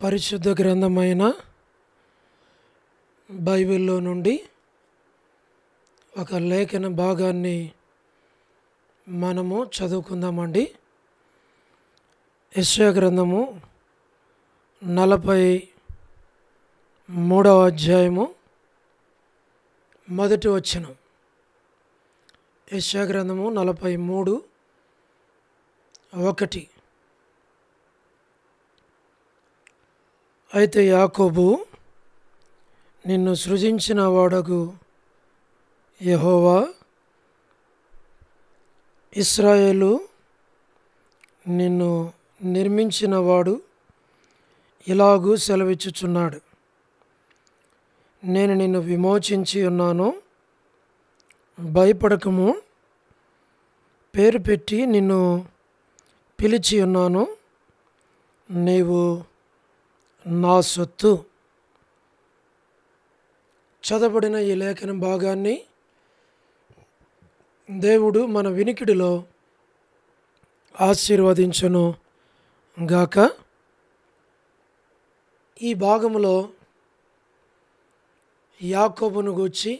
పరిశుద్ధ గ్రంథమైన బైబిల్లో నుండి ఒక లేఖన భాగాన్ని మనము చదువుకుందామండి. యెషయా గ్రంథము 43వ అధ్యాయము మొదటి వచనం. యెషయా గ్రంథము 43:1. అయితే యాకోబు, నిన్ను సృజించిన వాడగు యెహోవా, ఇశ్రాయేలు, నిన్ను నిర్మించిన వాడు ఇలాగూ సెలవిచ్చుచున్నాడు, నేను నిన్ను విమోచించి ఉన్నాను, భయపడకము, పేరు పెట్టి నిన్ను పిలిచి ఉన్నాను, నీవు నా సొత్తు. చదవబడిన ఈ లేఖన భాగాన్ని దేవుడు మన వినికిడిలో ఆశీర్వదించును గాక. ఈ భాగములో యాకోబును గూర్చి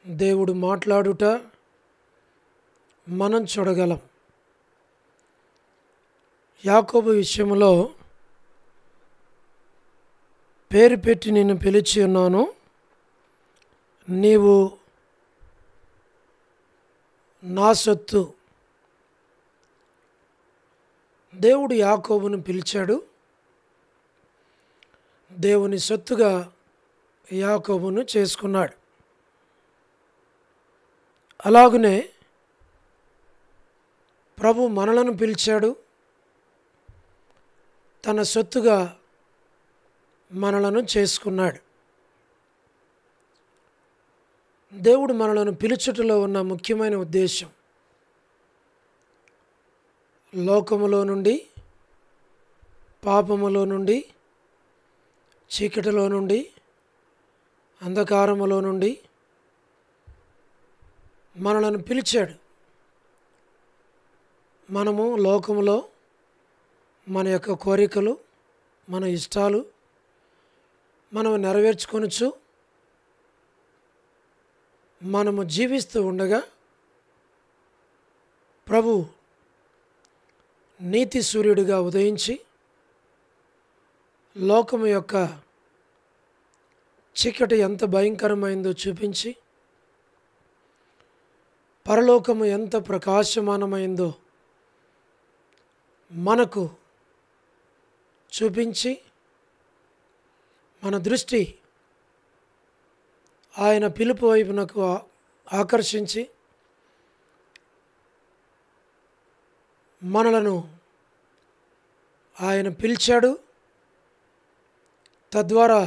దేవుడు మాట్లాడుట మనం చూడగలం. యాకోబు విషయంలో పేరు పెట్టి నిన్ను పిలిచి ఉన్నాను, నీవు నా సొత్తు. దేవుడు యాకోబును పిలిచాడు, దేవుని సొత్తుగా యాకోబును చేసుకున్నాడు. అలాగనే ప్రభు మనలను పిలిచాడు, తన సొత్తుగా మనలను చేసుకున్నాడు. దేవుడు మనలను పిలుచుటలో ఉన్న ముఖ్యమైన ఉద్దేశం, లోకములో నుండి, పాపములో నుండి, చీకటిలో నుండి, అంధకారములో నుండి మనలను పిలిచాడు. మనము లోకములో మన యొక్క కోరికలు, మన ఇష్టాలు మనము నెరవేర్చుకొనొచ్చు. మనము జీవిస్తూ ఉండగా ప్రభు నీతి సూర్యుడిగా ఉదయించి లోకము యొక్క చీకటి ఎంత భయంకరమైందో చూపించి, పరలోకము ఎంత ప్రకాశమానమైందో మనకు చూపించి, మన దృష్టి ఆయన పిలుపు వైపునకు ఆకర్షించి మనలను ఆయన పిలిచాడు. తద్వారా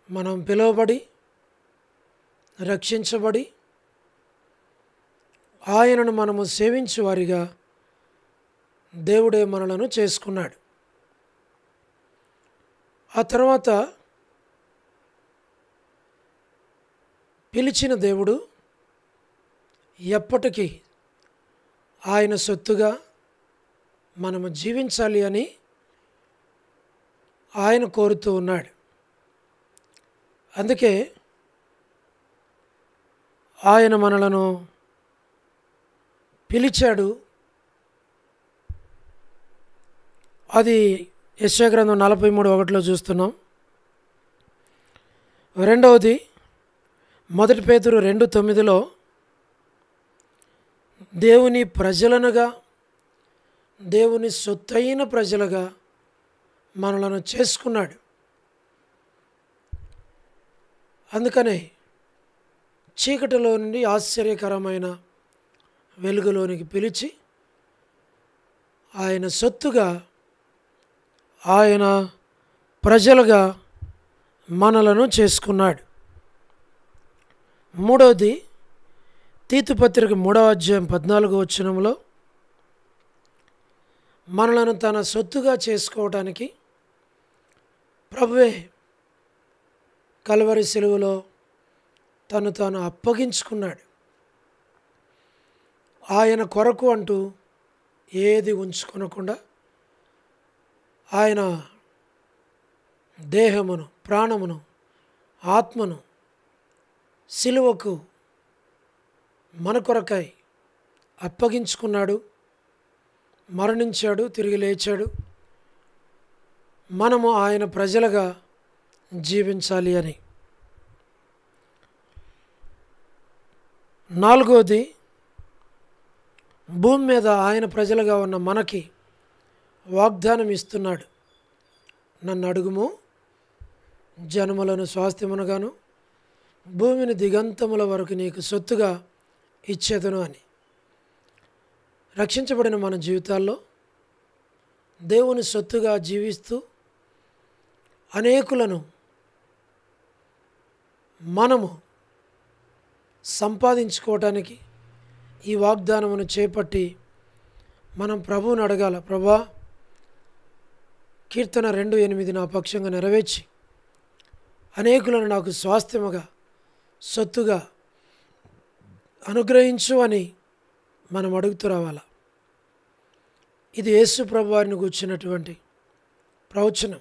మనం పిలువబడి, రక్షించబడి, ఆయనను మనము సేవించు వారిగా దేవుడే మనలను చేసుకున్నాడు. ఆ తర్వాత పిలిచిన దేవుడు ఎప్పటికీ ఆయన సొత్తుగా మనము జీవించాలి అని ఆయన కోరుతూ ఉన్నాడు. అందుకే ఆయన మనలను పిలిచాడు. అది యెషయా గ్రంథం 43:1 చూస్తున్నాం. రెండవది 1 పేతురు 2:9 దేవుని ప్రజలనుగా, దేవుని సొత్తైన ప్రజలుగా మనలను చేసుకున్నాడు. అందుకనే చీకటిలో నుండి ఆశ్చర్యకరమైన వెలుగులోనికి పిలిచి ఆయన సొత్తుగా, ఆయన ప్రజలుగా మనలను చేసుకున్నాడు. మూడవది తీతు పత్రిక 3వ అధ్యాయం 14వ వచనంలో మనలను తన సొత్తుగా చేసుకోవడానికి ప్రభువే కల్వరి సిలువలో తను తాను అప్పగించుకున్నాడు. ఆయన కొరకు అంటూ ఏది ఉంచుకొనకుండా ఆయన దేహమును, ప్రాణమును, ఆత్మను సిలువకు మన కొరకై అప్పగించుకున్నాడు, మరణించాడు, తిరిగి లేచాడు. మనము ఆయన ప్రజలుగా జీవించాలి అని. నాలుగోది, భూమి మీద ఆయన ప్రజలుగా ఉన్న మనకి వాగ్దానం ఇస్తున్నాడు. నన్ను అడుగుము, జనములను స్వాస్థ్యమునుగాను భూమిని దిగంతముల వరకు నీకు సొత్తుగా ఇచ్చేదను అని. రక్షించబడిన మన జీవితాల్లో దేవుని సొత్తుగా జీవిస్తూ అనేకులను మనము సంపాదించుకోవటానికి ఈ వాగ్దానమును చేపట్టి మనం ప్రభువుని అడగాల. ప్రభా, కీర్తన 2:8 నా పక్షంగా నెరవేర్చి అనేకులను నాకు స్వాస్థ్యముగా, సొత్తుగా అనుగ్రహించు అని మనం అడుగుతూ రావాలా. ఇది యేసు ప్రభు వారిని గూర్చినటువంటి ప్రవచనం.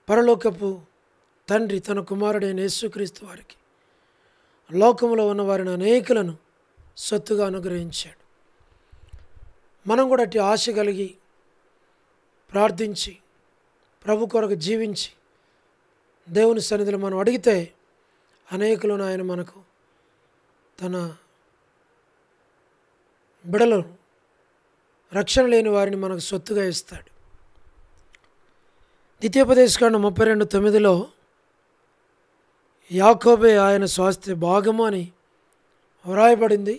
పరలోకపు తండ్రి తన కుమారుడైన యేసుక్రీస్తు వారికి లోకంలో ఉన్న వారిని అనేకులను సొత్తుగా అనుగ్రహించాడు. మనం కూడా అట్టి ఆశ కలిగి ప్రార్థించి ప్రభు కొరకు జీవించి దేవుని సన్నిధిలో మనం అడిగితే అనేకులను ఆయన మనకు తన బిడలను, రక్షణ లేని వారిని మనకు సొత్తుగా ఇస్తాడు. ద్వితీయోపదేశకాండం 32:9 యాకోబే ఆయన స్వాస్థ్య భాగము అని వ్రాయబడింది.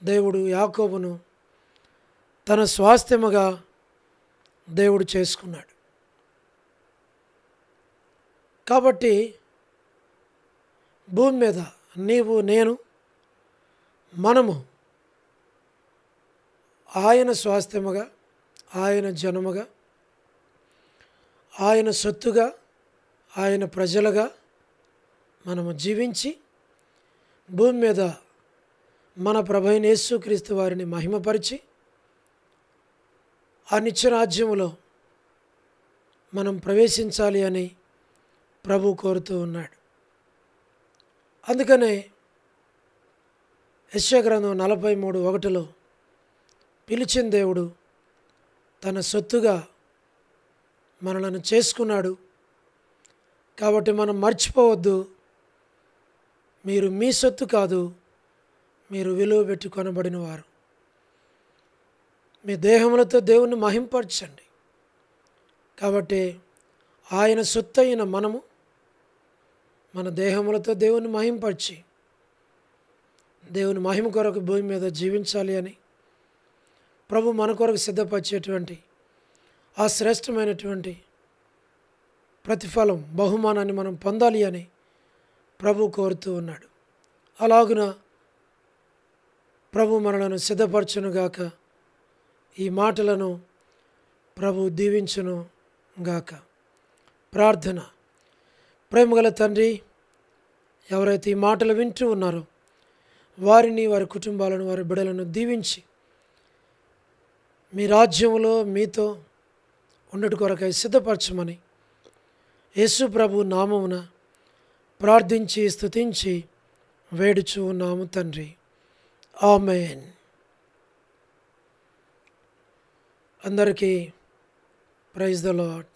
దేవుడు యాకోబును తన స్వాస్థ్యముగా దేవుడు చేసుకున్నాడు. కాబట్టి భూమి మీద నీవు, నేను, మనము ఆయన స్వాస్థ్యముగా, ఆయన జనముగా, ఆయన సొత్తుగా, ఆయన ప్రజలుగా మనము జీవించి భూమి మీద మన ప్రభువైన యేసుక్రీస్తు వారిని మహిమపరిచి ఆ నిత్యరాజ్యములో మనం ప్రవేశించాలి అని ప్రభు కోరుతూ ఉన్నాడు. అందుకనే యెషయా గ్రంథం 43:1 పిలిచిన దేవుడు తన సొత్తుగా మనలను చేసుకున్నాడు. కాబట్టి మనం మర్చిపోవద్దు, మీరు మీ సొత్తు కాదు, మీరు విలువ పెట్టి కొనబడిన వారు. మీ దేహములతో దేవుణ్ణి మహింపరచండి. కాబట్టి ఆయన సొత్తు అయిన మనము మన దేహములతో దేవుని మహింపరిచి దేవుని మహిమ కొరకు భూమి మీద జీవించాలి అని ప్రభు మన కొరకు సిద్ధపరిచేటువంటి ఆ శ్రేష్టమైనటువంటి ప్రతిఫలం, బహుమానాన్ని మనం పొందాలి అని ప్రభు కోరుతూ ఉన్నాడు. అలాగున ప్రభు మనలను సిద్ధపరచునుగాక. ఈ మాటలను ప్రభు దీవించును గాక. ప్రార్థన. ప్రేమగల తండ్రి, ఎవరైతే ఈ మాటలు వింటూ ఉన్నారో వారిని, వారి కుటుంబాలను, వారి బిడ్డలను దీవించి మీ రాజ్యంలో మీతో ఉన్నటి కొరకై సిద్ధపరచమని యేసు ప్రభు నామమున ప్రార్థించి స్తుతించి వేడుచు ఉన్నాము తండ్రి. ఆమేన్. అందరికీ ప్రైజ్ ద లార్డ్.